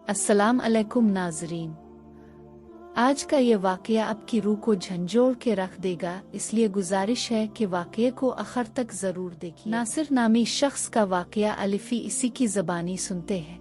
अस्सलाम अलैकुम नाज़रीन। आज का ये वाक़या आपकी रूह को झंझोड़ के रख देगा, इसलिए गुजारिश है कि वाक़ये को आखिर तक ज़रूर देखिए। नासिर नामी शख्स का वाक़या अलिफी इसी की ज़बानी सुनते हैं।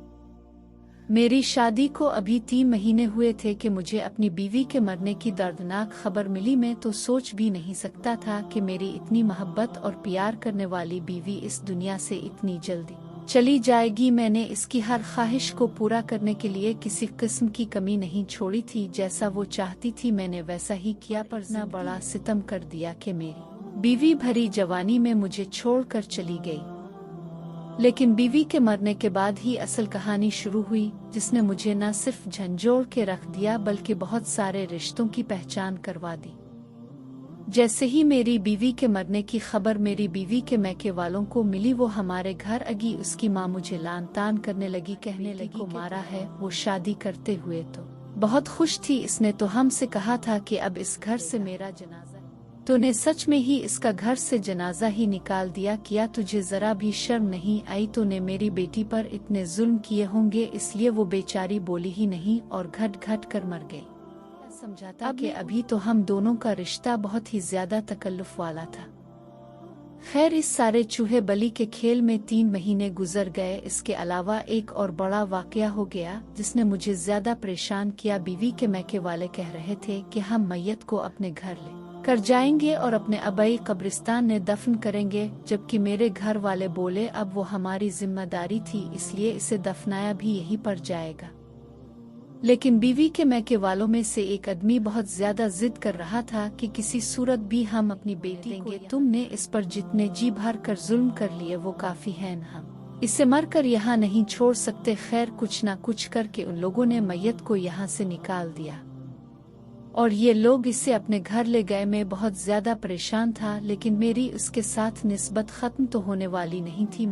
मेरी शादी को अभी 3 महीने हुए थे कि मुझे अपनी बीवी के मरने की दर्दनाक खबर मिली। मैं तो सोच भी नहीं सकता था कि मेरी इतनी मोहब्बत और प्यार करने वाली बीवी इस दुनिया से इतनी जल्दी चली जाएगी। मैंने इसकी हर ख्वाहिश को पूरा करने के लिए किसी किस्म की कमी नहीं छोड़ी थी। जैसा वो चाहती थी मैंने वैसा ही किया, पर इतना बड़ा सितम कर दिया कि मेरी बीवी भरी जवानी में मुझे छोड़कर चली गई। लेकिन बीवी के मरने के बाद ही असल कहानी शुरू हुई, जिसने मुझे न सिर्फ झंझोड़ के रख दिया बल्कि बहुत सारे रिश्तों की पहचान करवा दी। जैसे ही मेरी बीवी के मरने की खबर मेरी बीवी के मैके वालों को मिली, वो हमारे घर अगी उसकी माँ मुझे लान तान करने लगी, कहने लगी को मारा है। वो शादी करते हुए तो बहुत खुश थी, इसने तो हमसे कहा था कि अब इस घर से मेरा जनाजा, तूने सच में ही इसका घर से जनाजा ही निकाल दिया। क्या तुझे जरा भी शर्म नहीं आई? तूने मेरी बेटी पर इतने जुल्म किए होंगे, इसलिए वो बेचारी बोली ही नहीं और घट घट कर मर गई। समझाता कि अभी तो हम दोनों का रिश्ता बहुत ही ज्यादा तकल्लुफ वाला था। खैर, इस सारे चूहे बली के खेल में 3 महीने गुजर गए। इसके अलावा एक और बड़ा वाकया हो गया जिसने मुझे ज्यादा परेशान किया। बीवी के मैके वाले कह रहे थे कि हम मैयत को अपने घर ले कर जाएंगे और अपने अबई कब्रिस्तान में दफन करेंगे, जबकि मेरे घर वाले बोले अब वो हमारी जिम्मेदारी थी, इसलिए इसे दफनाया भी यहीं पर जाएगा। लेकिन बीवी के मैके वालों में से एक आदमी बहुत ज्यादा जिद कर रहा था कि किसी सूरत भी हम अपनी बेटी देंगे। तुमने इस पर जितने जी भर कर जुल्म कर लिए वो काफी है, हम इसे मर कर यहाँ नहीं छोड़ सकते। खैर, कुछ ना कुछ करके उन लोगों ने मैयत को यहाँ से निकाल दिया और ये लोग इसे अपने घर ले गए। मैं बहुत ज्यादा परेशान था, लेकिन मेरी उसके साथ निस्बत खत्म तो होने वाली नहीं थी।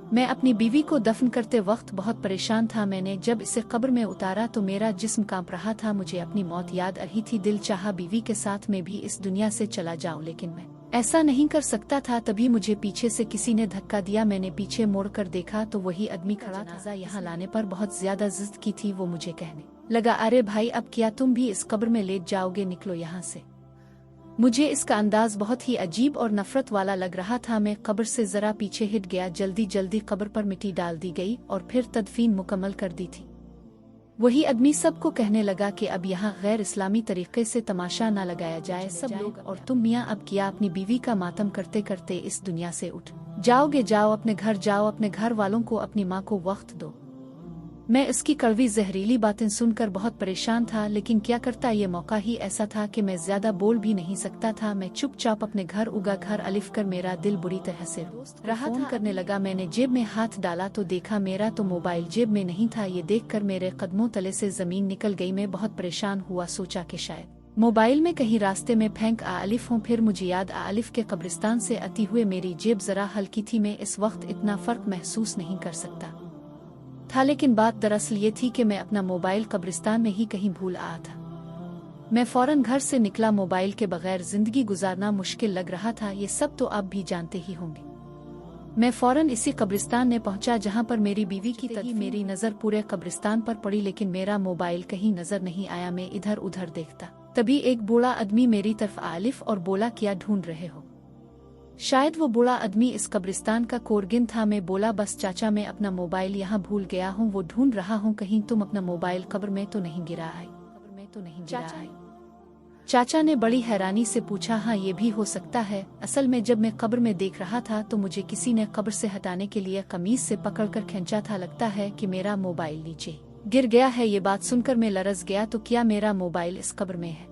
मैं अपनी बीवी को दफन करते वक्त बहुत परेशान था। मैंने जब इसे कब्र में उतारा तो मेरा जिस्म कांप रहा था, मुझे अपनी मौत याद आ रही थी। दिल चाहा बीवी के साथ मैं भी इस दुनिया से चला जाऊं, लेकिन मैं ऐसा नहीं कर सकता था। तभी मुझे पीछे से किसी ने धक्का दिया। मैंने पीछे मुड़कर देखा तो वही आदमी खड़ा था। यहाँ लाने पर बहुत ज्यादा जिद की थी। वो मुझे कहने लगा, अरे भाई, अब क्या तुम भी इस कब्र में लेट जाओगे? निकलो यहाँ से। मुझे इसका अंदाज बहुत ही अजीब और नफरत वाला लग रहा था। मैं कब्र से जरा पीछे हट गया। जल्दी जल्दी कब्र पर मिट्टी डाल दी गई और फिर तदफीन मुकम्मल कर दी थी। वही आदमी सबको कहने लगा कि अब यहाँ गैर इस्लामी तरीके से तमाशा ना लगाया जाए। सब लोग और तुम मियाँ अब क्या अपनी बीवी का मातम करते करते इस दुनिया से उठ जाओगे? जाओ अपने घर जाओ, अपने घर वालों को, अपनी माँ को वक्त दो। मैं इसकी कड़वी जहरीली बातें सुनकर बहुत परेशान था, लेकिन क्या करता, ये मौका ही ऐसा था कि मैं ज्यादा बोल भी नहीं सकता था। मैं चुपचाप अपने घर अलिफ कर मेरा दिल बुरी तरह से रहा था करने लगा। मैंने जेब में हाथ डाला तो देखा मेरा तो मोबाइल जेब में नहीं था। ये देखकर मेरे कदमों तले से जमीन निकल गई। मैं बहुत परेशान हुआ, सोचा कि शायद मोबाइल में कहीं रास्ते में फेंक आलिफ हूँ। फिर मुझे याद आलिफ के कब्रिस्तान से आती हुए मेरी जेब जरा हल्की थी। मैं इस वक्त इतना फर्क महसूस नहीं कर सकता था, लेकिन बात दरअसल ये थी कि मैं अपना मोबाइल कब्रिस्तान में ही कहीं भूल आया था। मैं फौरन घर से निकला। मोबाइल के बगैर जिंदगी गुजारना मुश्किल लग रहा था, ये सब तो आप भी जानते ही होंगे। मैं फौरन इसी कब्रिस्तान में पहुंचा जहां पर मेरी बीवी की तदफीन। मेरी नजर पूरे कब्रिस्तान पर पड़ी, लेकिन मेरा मोबाइल कहीं नजर नहीं आया। मैं इधर उधर देखता, तभी एक बूढ़ा आदमी मेरी तरफ आलिफ और बोला, क्या ढूंढ रहे हो? शायद वो बूढ़ा आदमी इस कब्रिस्तान का कोरगिन था। मैं बोला, बस चाचा, मैं अपना मोबाइल यहाँ भूल गया हूँ, वो ढूंढ रहा हूँ। कहीं तुम अपना मोबाइल कब्र में तो नहीं गिरा है? चाचा ने बड़ी हैरानी से पूछा, हाँ ये भी हो सकता है। असल में जब मैं कब्र में देख रहा था तो मुझे किसी ने कब्र से हटाने के लिए कमीज से पकड़कर खींचा था। लगता है कि मेरा मोबाइल नीचे गिर गया है। ये बात सुनकर मैं लरज़ गया। तो क्या मेरा मोबाइल इस कब्र में है?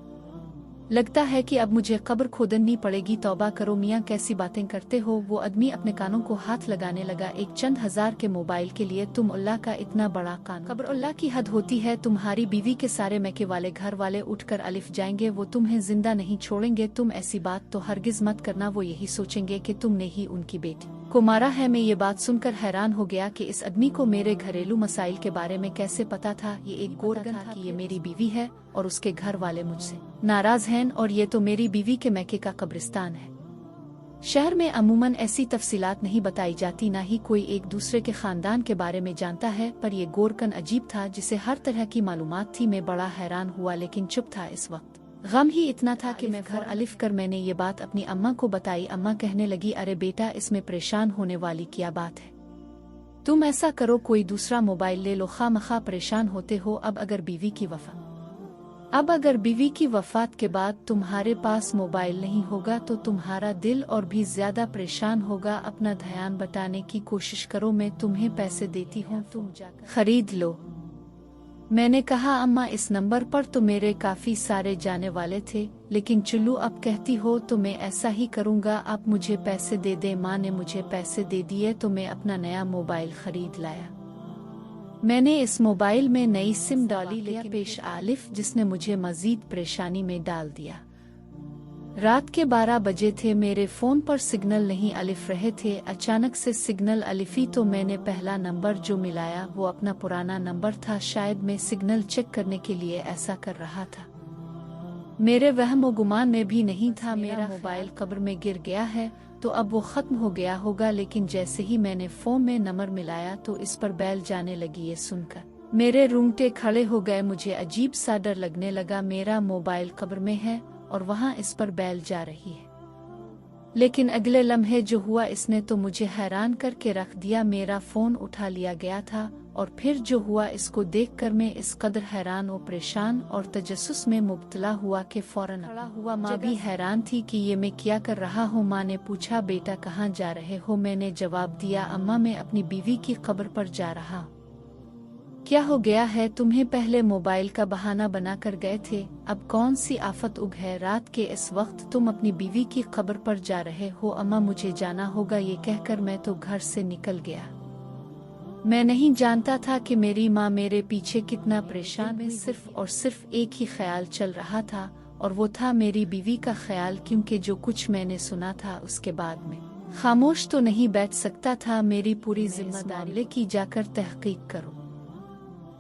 लगता है कि अब मुझे कब्र खोदनी पड़ेगी। तौबा करो मियाँ, कैसी बातें करते हो? वो आदमी अपने कानों को हाथ लगाने लगा। एक चंद हजार के मोबाइल के लिए तुम अल्लाह का इतना बड़ा कान? कब्र अल्लाह की हद होती है। तुम्हारी बीवी के सारे मैके वाले घर वाले उठकर अलिफ जाएंगे, वो तुम्हें जिंदा नहीं छोड़ेंगे। तुम ऐसी बात तो हरगिज मत करना। वो यही सोचेंगे कि तुमने ही उनकी बेटी को मारा है। मैं ये बात सुनकर हैरान हो गया कि इस आदमी को मेरे घरेलू मसाइल के बारे में कैसे पता था। ये एक गोरगन था कि ये मेरी बीवी है और उसके घर वाले मुझसे नाराज हैं, और ये तो मेरी बीवी के मैके का कब्रिस्तान है। शहर में अमूमन ऐसी तफसीलात नहीं बताई जाती, ना ही कोई एक दूसरे के खानदान के बारे में जानता है, पर यह गोरकन अजीब था जिसे हर तरह की मालूमात थी। मैं बड़ा हैरान हुआ लेकिन चुप था। इस वक्त गम ही इतना था कि मैं घर अलिफ कर मैंने ये बात अपनी अम्मा को बताई। अम्मा कहने लगी, अरे बेटा, इसमें परेशान होने वाली क्या बात है? तुम ऐसा करो, कोई दूसरा मोबाइल ले लो, खामखा परेशान होते हो। अब अगर बीवी की वफात के बाद तुम्हारे पास मोबाइल नहीं होगा तो तुम्हारा दिल और भी ज्यादा परेशान होगा। अपना ध्यान बटाने की कोशिश करो, मैं तुम्हें पैसे देती हूँ, तुम जाकर खरीद लो। मैंने कहा, अम्मा, इस नंबर पर तो मेरे काफी सारे जाने वाले थे, लेकिन चुल्लू अब कहती हो तो मैं ऐसा ही करूँगा। आप मुझे पैसे दे दे। माँ ने मुझे पैसे दे दिए तो मैं अपना नया मोबाइल खरीद लाया। मैंने इस मोबाइल में नई सिम डाली, लेकिन पेश आलिफ जिसने मुझे मजीद परेशानी में डाल दिया। रात के 12 बजे थे, मेरे फोन पर सिग्नल नहीं अलिफ रहे थे। अचानक से सिग्नल अलिफी तो मैंने पहला नंबर जो मिलाया वो अपना पुराना नंबर था। शायद मैं सिग्नल चेक करने के लिए ऐसा कर रहा था। मेरे वहम गुमान में भी नहीं था। मेरा मोबाइल कब्र में गिर गया है तो अब वो खत्म हो गया होगा। लेकिन जैसे ही मैंने फोन में नंबर मिलाया तो इस पर बेल जाने लगी। ये सुनकर मेरे रूंगटे खड़े हो गए। मुझे अजीब सा डर लगने लगा। मेरा मोबाइल कब्र में है और वहाँ इस पर बेल जा रही है। लेकिन अगले लम्हे जो हुआ इसने तो मुझे हैरान करके रख दिया। मेरा फोन उठा लिया गया था और फिर जो हुआ इसको देखकर मैं इस कदर हैरान और परेशान और तजस्सुस में मुब्तला हुआ कि फौरन खड़ा हुआ। माँ भी हैरान थी कि ये मैं क्या कर रहा हूँ। माँ ने पूछा, बेटा कहाँ जा रहे हो? मैंने जवाब दिया, अम्मा, मैं अपनी बीवी की कब्र पर जा रहा हूँ। क्या हो गया है तुम्हें? पहले मोबाइल का बहाना बनाकर गए थे, अब कौन सी आफत उग है? रात के इस वक्त तुम अपनी बीवी की कब्र पर जा रहे हो? अम्मा, मुझे जाना होगा। ये कहकर मैं तो घर से निकल गया। मैं नहीं जानता था कि मेरी माँ मेरे पीछे कितना परेशान है। सिर्फ और सिर्फ एक ही ख्याल चल रहा था और वो था मेरी बीवी का ख्याल, क्योंकि जो कुछ मैंने सुना था उसके बाद में खामोश तो नहीं बैठ सकता था। मेरी पूरी जिम्मेदारी की जाकर तहकीक करो।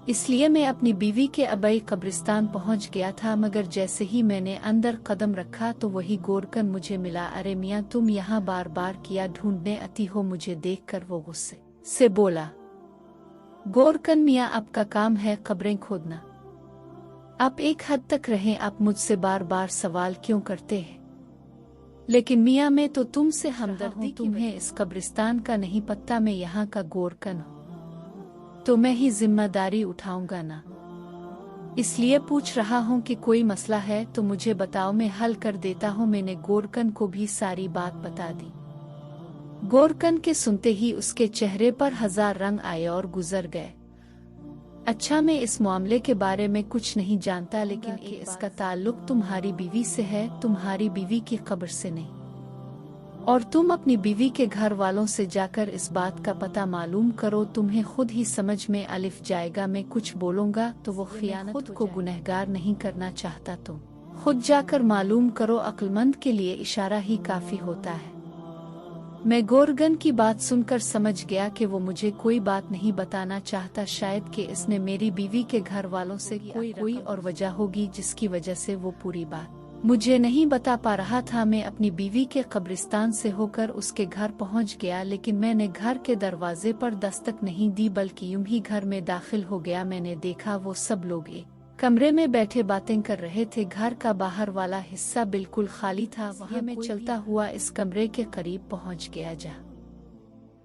इसलिए मैं अपनी बीवी के अबई कब्रिस्तान पहुंच गया था। मगर जैसे ही मैंने अंदर कदम रखा तो वही गोरकन मुझे मिला। अरे मियाँ, तुम यहाँ बार बार किया ढूंढने आती हो? मुझे देखकर वो गुस्से से बोला। गोरकन मियाँ, आपका काम है कब्रें खोदना, आप एक हद तक रहें। आप मुझसे बार बार सवाल क्यों करते हैं? लेकिन मियाँ, मैं तो तुमसे हमदर्दी, तुम्हें इस कब्रिस्तान का नहीं पता। मैं यहाँ का गोरकन हूँ तो मैं ही जिम्मेदारी उठाऊंगा ना। इसलिए पूछ रहा हूँ कि कोई मसला है तो मुझे बताओ, मैं हल कर देता हूँ। मैंने गोरकन को भी सारी बात बता दी। गोरकन के सुनते ही उसके चेहरे पर 1000 रंग आए और गुजर गए। अच्छा, मैं इस मामले के बारे में कुछ नहीं जानता, लेकिन कि इसका ताल्लुक तुम्हारी बीवी से है, तुम्हारी बीवी की कब्र से नहीं। और तुम अपनी बीवी के घर वालों से जाकर इस बात का पता मालूम करो। तुम्हें खुद ही समझ में अलिफ जाएगा। मैं कुछ बोलूंगा तो वो खियानत खुद को गुनहगार नहीं करना चाहता। तुम खुद जाकर मालूम करो। अक्लमंद के लिए इशारा ही काफी होता है। मैं गोरगन की बात सुनकर समझ गया कि वो मुझे कोई बात नहीं बताना चाहता। शायद कि इसने मेरी बीवी के घर वालों से कोई और वजह होगी जिसकी वजह से वो पूरी बात मुझे नहीं बता पा रहा था। मैं अपनी बीवी के कब्रिस्तान से होकर उसके घर पहुंच गया, लेकिन मैंने घर के दरवाजे पर दस्तक नहीं दी, बल्कि यूं ही घर में दाखिल हो गया। मैंने देखा वो सब लोग एक कमरे में बैठे बातें कर रहे थे। घर का बाहर वाला हिस्सा बिल्कुल खाली था। वहां मैं चलता हुआ इस कमरे के करीब पहुंच गया। जहाँ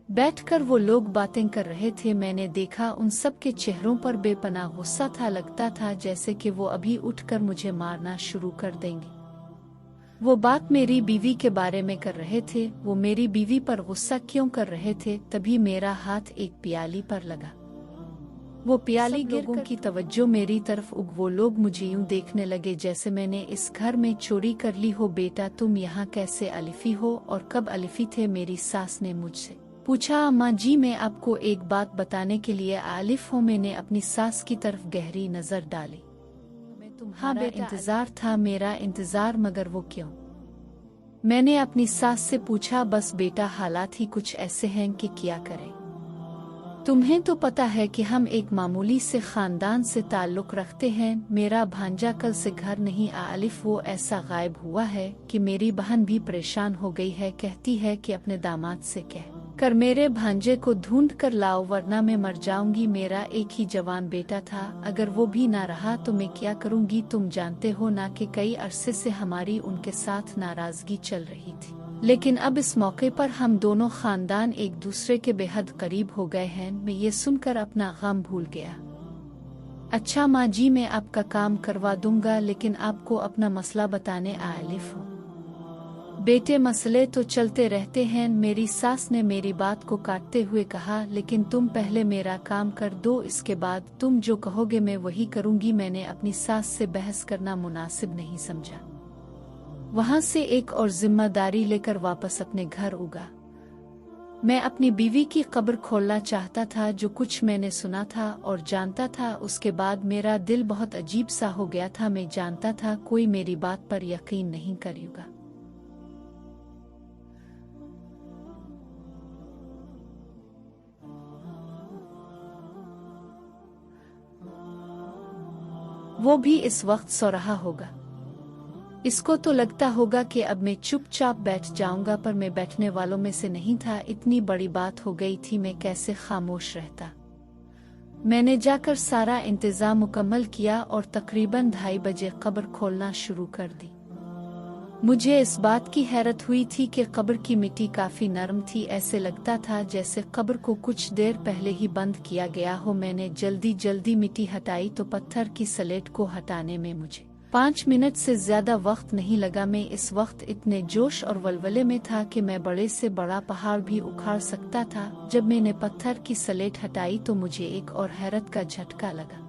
बैठकर वो लोग बातें कर रहे थे, मैंने देखा उन सब के चेहरों पर बेपनाह गुस्सा था। लगता था जैसे कि वो अभी उठकर मुझे मारना शुरू कर देंगे। वो बात मेरी बीवी के बारे में कर रहे थे। वो मेरी बीवी पर गुस्सा क्यों कर रहे थे? तभी मेरा हाथ एक प्याली पर लगा। वो प्याली लोगों की तवज्जो मेरी तरफ उग। वो लोग मुझे यूं देखने लगे जैसे मैंने इस घर में चोरी कर ली हो। बेटा, तुम यहाँ कैसे अलिफी हो और कब अलिफी थे? मेरी सास ने मुझसे पूछा। अम्मा जी, मैं आपको एक बात बताने के लिए आलिफ हूँ। मैंने अपनी सास की तरफ गहरी नजर डाली। हाँ बेटा, इंतजार था, मेरा इंतजार, मगर वो क्यों? मैंने अपनी सास से पूछा। बस बेटा, हालात ही कुछ ऐसे हैं कि क्या करें। तुम्हें तो पता है कि हम एक मामूली से खानदान से ताल्लुक़ रखते हैं। मेरा भांजा कल से घर नहीं आलिफ वो ऐसा गायब हुआ है कि मेरी बहन भी परेशान हो गई है। कहती है कि अपने दामाद से कह कर मेरे भांजे को ढूंढ कर लाओ वरना मैं मर जाऊंगी। मेरा एक ही जवान बेटा था, अगर वो भी ना रहा तो मैं क्या करूंगी। तुम जानते हो ना कि कई अरसे से हमारी उनके साथ नाराजगी चल रही थी, लेकिन अब इस मौके पर हम दोनों खानदान एक दूसरे के बेहद करीब हो गए हैं। मैं ये सुनकर अपना गम भूल गया। अच्छा माँ जी, मैं आपका काम करवा दूंगा, लेकिन आपको अपना मसला बताने आलिफ हूँ। बेटे मसले तो चलते रहते हैं, मेरी सास ने मेरी बात को काटते हुए कहा, लेकिन तुम पहले मेरा काम कर दो, इसके बाद तुम जो कहोगे मैं वही करूंगी। मैंने अपनी सास से बहस करना मुनासिब नहीं समझा। वहां से एक और जिम्मेदारी लेकर वापस अपने घर उगा। मैं अपनी बीवी की कब्र खोलना चाहता था। जो कुछ मैंने सुना था और जानता था उसके बाद मेरा दिल बहुत अजीब सा हो गया था। मैं जानता था कोई मेरी बात पर यकीन नहीं करेगा। वो भी इस वक्त सो रहा होगा। इसको तो लगता होगा कि अब मैं चुपचाप बैठ जाऊंगा, पर मैं बैठने वालों में से नहीं था। इतनी बड़ी बात हो गई थी, मैं कैसे खामोश रहता। मैंने जाकर सारा इंतजाम मुकम्मल किया और तकरीबन 2:30 बजे कब्र खोलना शुरू कर दी। मुझे इस बात की हैरत हुई थी कि कब्र की मिट्टी काफी नरम थी। ऐसे लगता था जैसे कब्र को कुछ देर पहले ही बंद किया गया हो। मैंने जल्दी जल्दी मिट्टी हटाई तो पत्थर की स्लेट को हटाने में मुझे 5 मिनट से ज्यादा वक्त नहीं लगा। मैं इस वक्त इतने जोश और वलवले में था कि मैं बड़े से बड़ा पहाड़ भी उखाड़ सकता था। जब मैंने पत्थर की स्लेट हटाई तो मुझे एक और हैरत का झटका लगा।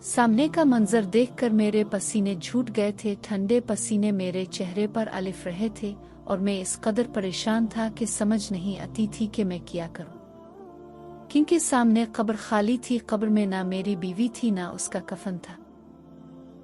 सामने का मंजर देखकर मेरे पसीने छूट गए थे। ठंडे पसीने मेरे चेहरे पर अलिफ रहे थे और मैं इस कदर परेशान था कि समझ नहीं आती थी कि मैं क्या करूं, क्योंकि सामने कब्र खाली थी। कब्र में ना मेरी बीवी थी ना उसका कफन था।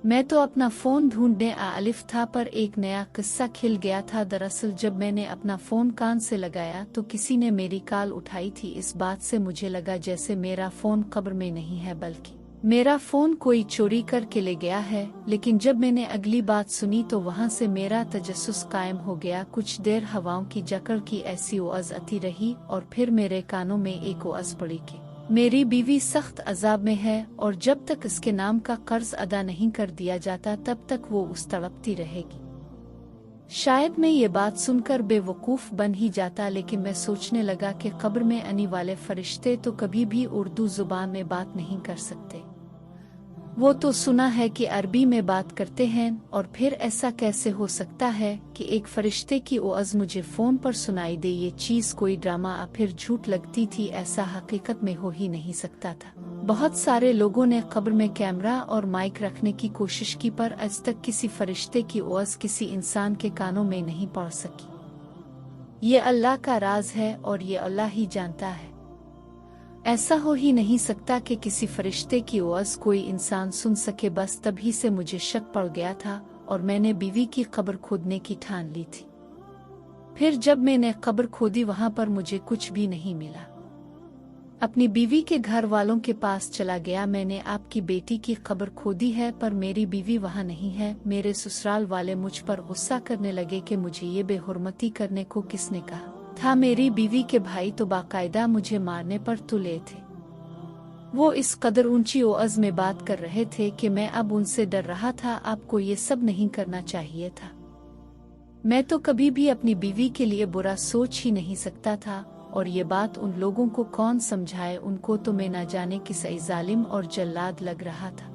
मैं तो अपना फोन ढूंढने आलिफ था, पर एक नया किस्सा खिल गया था। दरअसल जब मैंने अपना फोन कान से लगाया तो किसी ने मेरी कॉल उठाई थी। इस बात से मुझे लगा जैसे मेरा फोन कब्र में नहीं है, बल्कि मेरा फोन कोई चोरी करके ले गया है। लेकिन जब मैंने अगली बात सुनी तो वहां से मेरा तजस्सुस कायम हो गया। कुछ देर हवाओं की जकड़ की ऐसी आवाज़ आती रही और फिर मेरे कानों में एक आवाज़ पड़ी कि मेरी बीवी सख्त अजाब में है और जब तक इसके नाम का कर्ज अदा नहीं कर दिया जाता तब तक वो उस तड़पती रहेगी। शायद मैं ये बात सुनकर बेवकूफ़ बन ही जाता, लेकिन मैं सोचने लगा कि कब्र में आने वाले फरिश्ते तो कभी भी उर्दू जुबान में बात नहीं कर सकते। वो तो सुना है कि अरबी में बात करते हैं, और फिर ऐसा कैसे हो सकता है कि एक फरिश्ते की आवाज़ मुझे फ़ोन पर सुनाई दे। ये चीज़ कोई ड्रामा या फिर झूठ लगती थी, ऐसा हकीकत में हो ही नहीं सकता था। बहुत सारे लोगों ने कब्र में कैमरा और माइक रखने की कोशिश की, पर आज तक किसी फरिश्ते की आवाज़ किसी इंसान के कानों में नहीं पड़ सकी। ये अल्लाह का राज है और ये अल्लाह ही जानता है। ऐसा हो ही नहीं सकता कि किसी फरिश्ते की आवाज़ कोई इंसान सुन सके। बस तभी से मुझे शक पड़ गया था और मैंने बीवी की कब्र खोदने की ठान ली थी। फिर जब मैंने कब्र खोदी वहां पर मुझे कुछ भी नहीं मिला। अपनी बीवी के घर वालों के पास चला गया। मैंने आपकी बेटी की कब्र खोदी है पर मेरी बीवी वहां नहीं है। मेरे ससुराल वाले मुझ पर गुस्सा करने लगे कि मुझे ये बेहुरमती करने को किसने कहा था। मेरी बीवी के भाई तो बाकायदा मुझे मारने पर तुले थे। वो इस कदर ऊंची आवाज़ में बात कर रहे थे कि मैं अब उनसे डर रहा था। आपको ये सब नहीं करना चाहिए था। मैं तो कभी भी अपनी बीवी के लिए बुरा सोच ही नहीं सकता था, और ये बात उन लोगों को कौन समझाए। उनको तो मैं न जाने किस जालिम और जल्लाद लग रहा था।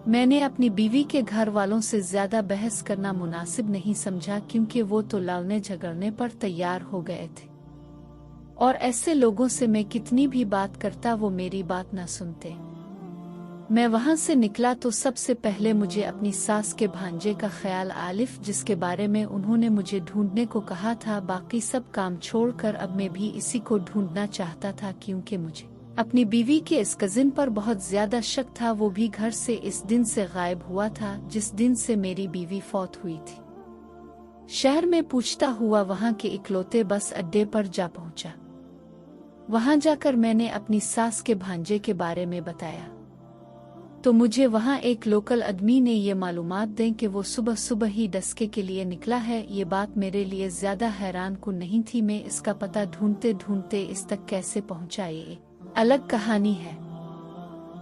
मैंने अपनी बीवी के घर वालों से ज्यादा बहस करना मुनासिब नहीं समझा, क्योंकि वो तो लड़ने झगड़ने पर तैयार हो गए थे, और ऐसे लोगों से मैं कितनी भी बात करता वो मेरी बात न सुनते। मैं वहां से निकला तो सबसे पहले मुझे अपनी सास के भांजे का ख्याल आलिफ, जिसके बारे में उन्होंने मुझे ढूंढने को कहा था। बाकी सब काम छोड़कर अब मैं भी इसी को ढूंढना चाहता था, क्योंकि मुझे अपनी बीवी के इस कजिन पर बहुत ज्यादा शक था। वो भी घर से इस दिन से गायब हुआ था जिस दिन से मेरी बीवी फौत हुई थी। शहर में पूछता हुआ वहां के इकलौते बस अड्डे पर जा पहुंचा। वहां जाकर मैंने अपनी सास के भांजे के बारे में बताया तो मुझे वहां एक लोकल आदमी ने ये मालूमात दें कि वो सुबह सुबह ही डस्के के लिए निकला है। ये बात मेरे लिए ज्यादा हैरान कुन नहीं थी। मैं इसका पता ढूंढते ढूंढते इस तक कैसे पहुंचा ये अलग कहानी है,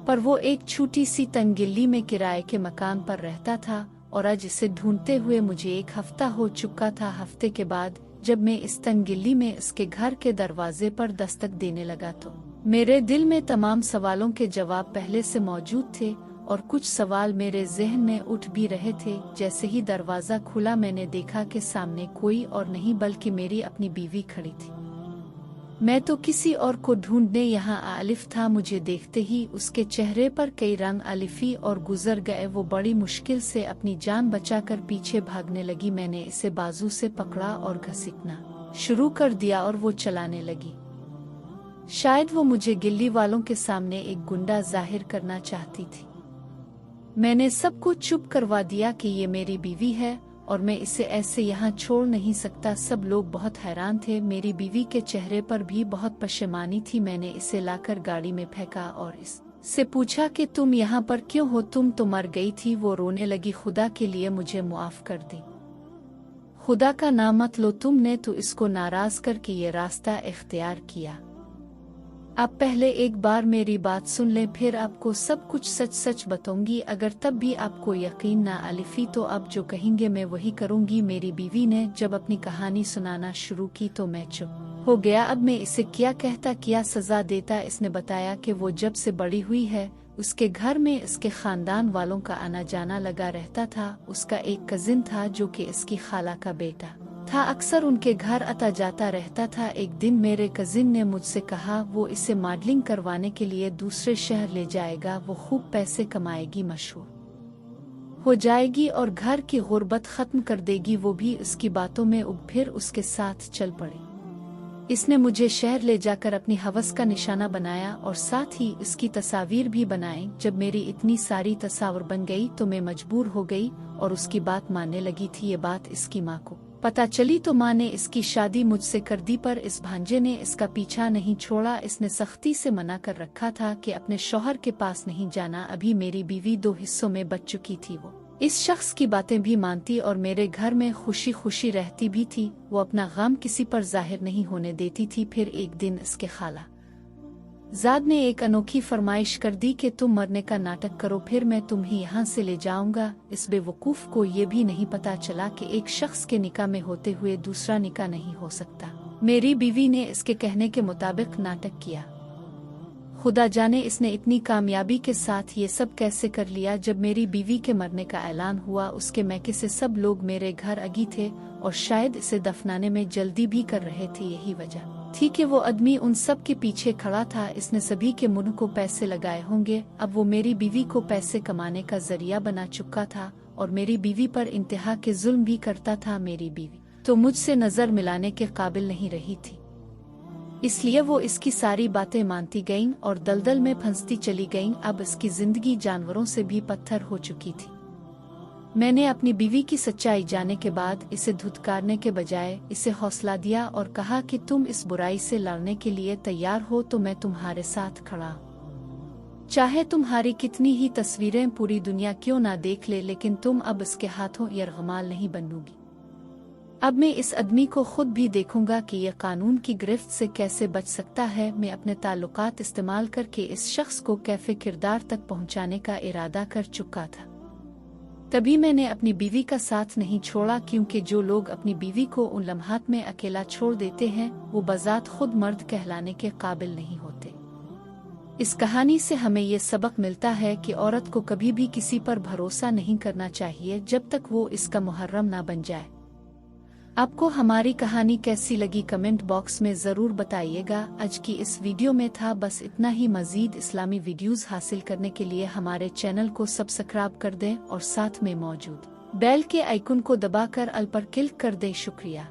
पर वो एक छोटी सी तंगिल्ली में किराए के मकान पर रहता था और आज इसे ढूंढते हुए मुझे 1 हफ्ता हो चुका था। हफ्ते के बाद जब मैं इस तंगिल्ली में इसके घर के दरवाजे पर दस्तक देने लगा तो मेरे दिल में तमाम सवालों के जवाब पहले से मौजूद थे और कुछ सवाल मेरे जहन में उठ भी रहे थे। जैसे ही दरवाजा खुला मैंने देखा कि सामने कोई और नहीं बल्कि मेरी अपनी बीवी खड़ी थी। मैं तो किसी और को ढूंढने यहाँ आलिफ था। मुझे देखते ही उसके चेहरे पर कई रंग आलिफी और गुजर गए। वो बड़ी मुश्किल से अपनी जान बचाकर पीछे भागने लगी। मैंने इसे बाजू से पकड़ा और घसीटना शुरू कर दिया और वो चलाने लगी। शायद वो मुझे गिल्ली वालों के सामने एक गुंडा जाहिर करना चाहती थी। मैंने सबको चुप करवा दिया कि ये मेरी बीवी है और मैं इसे ऐसे यहाँ छोड़ नहीं सकता। सब लोग बहुत हैरान थे। मेरी बीवी के चेहरे पर भी बहुत पशेमानी थी। मैंने इसे लाकर गाड़ी में फेंका और इससे पूछा कि तुम यहाँ पर क्यों हो? तुम तो मर गई थी। वो रोने लगी। खुदा के लिए मुझे मुआफ कर दी। खुदा का नाम मत लो। तुमने तो इसको नाराज करके ये रास्ता इख्तियार किया। अब पहले एक बार मेरी बात सुन लें, फिर आपको सब कुछ सच सच बताऊंगी। अगर तब भी आपको यकीन ना आलिफी तो आप जो कहेंगे मैं वही करूंगी। मेरी बीवी ने जब अपनी कहानी सुनाना शुरू की तो मैं चुप हो गया। अब मैं इसे क्या कहता, क्या सजा देता। इसने बताया कि वो जब से बड़ी हुई है उसके घर में इसके खानदान वालों का आना जाना लगा रहता था। उसका एक कजिन था जो कि इसकी खाला का बेटा था। अक्सर उनके घर आता जाता रहता था। एक दिन मेरे कजिन ने मुझसे कहा वो इसे मॉडलिंग करवाने के लिए दूसरे शहर ले जाएगा। वो खूब पैसे कमाएगी, मशहूर हो जाएगी और घर की गुर्बत खत्म कर देगी। वो भी उसकी बातों में उब फिर उसके साथ चल पड़ी। इसने मुझे शहर ले जाकर अपनी हवस का निशाना बनाया और साथ ही इसकी तस्वीर भी बनाई। जब मेरी इतनी सारी तस्वीर बन गई तो मैं मजबूर हो गई और उसकी बात मानने लगी थी। ये बात इसकी माँ को पता चली तो माँ ने इसकी शादी मुझसे कर दी, पर इस भांजे ने इसका पीछा नहीं छोड़ा। इसने सख्ती से मना कर रखा था कि अपने शौहर के पास नहीं जाना। अभी मेरी बीवी 2 हिस्सों में बच चुकी थी। वो इस शख्स की बातें भी मानती और मेरे घर में खुशी खुशी रहती भी थी। वो अपना गम किसी पर जाहिर नहीं होने देती थी। फिर एक दिन इसके खाला ज़ाद ने एक अनोखी फरमाइश कर दी कि तुम मरने का नाटक करो, फिर मैं तुम्हें यहाँ से ले जाऊंगा। इस बेवकूफ़ को ये भी नहीं पता चला कि एक शख्स के निकाह में होते हुए दूसरा निकाह नहीं हो सकता। मेरी बीवी ने इसके कहने के मुताबिक नाटक किया। खुदा जाने इसने इतनी कामयाबी के साथ ये सब कैसे कर लिया। जब मेरी बीवी के मरने का ऐलान हुआ उसके मैके से सब लोग मेरे घर आगी थे और शायद इसे दफनाने में जल्दी भी कर रहे थे। यही वजह थी कि वो आदमी उन सब के पीछे खड़ा था। इसने सभी के मुंह को पैसे लगाए होंगे। अब वो मेरी बीवी को पैसे कमाने का जरिया बना चुका था और मेरी बीवी पर इंतहा के जुल्म भी करता था। मेरी बीवी तो मुझसे नजर मिलाने के काबिल नहीं रही थी, इसलिए वो इसकी सारी बातें मानती गईं और दलदल में फंसती चली गईं। अब इसकी जिंदगी जानवरों से भी पत्थर हो चुकी थी। मैंने अपनी बीवी की सच्चाई जाने के बाद इसे धुतकारने के बजाय इसे हौसला दिया और कहा कि तुम इस बुराई से लड़ने के लिए तैयार हो तो मैं तुम्हारे साथ खड़ा हूं। चाहे तुम्हारी कितनी ही तस्वीरें पूरी दुनिया क्यों ना देख ले, लेकिन तुम अब इसके हाथों यरगमाल नहीं बनोगी। अब मैं इस आदमी को खुद भी देखूंगा कि यह कानून की गिरफ्त से कैसे बच सकता है। मैं अपने ताल्लुकात इस्तेमाल करके इस शख्स को कैफे किरदार तक पहुंचाने का इरादा कर चुका था। तभी मैंने अपनी बीवी का साथ नहीं छोड़ा, क्योंकि जो लोग अपनी बीवी को उन लम्हात में अकेला छोड़ देते हैं वो बजात खुद मर्द कहलाने के काबिल नहीं होते। इस कहानी से हमें ये सबक मिलता है कि औरत को कभी भी किसी पर भरोसा नहीं करना चाहिए जब तक वो इसका मुहर्रम ना बन जाए। आपको हमारी कहानी कैसी लगी कमेंट बॉक्स में ज़रूर बताइएगा। आज की इस वीडियो में था बस इतना ही। मज़ीद इस्लामी वीडियोस हासिल करने के लिए हमारे चैनल को सब्सक्राइब कर दें और साथ में मौजूद बेल के आइकन को दबाकर ऑल पर क्लिक कर दें। शुक्रिया।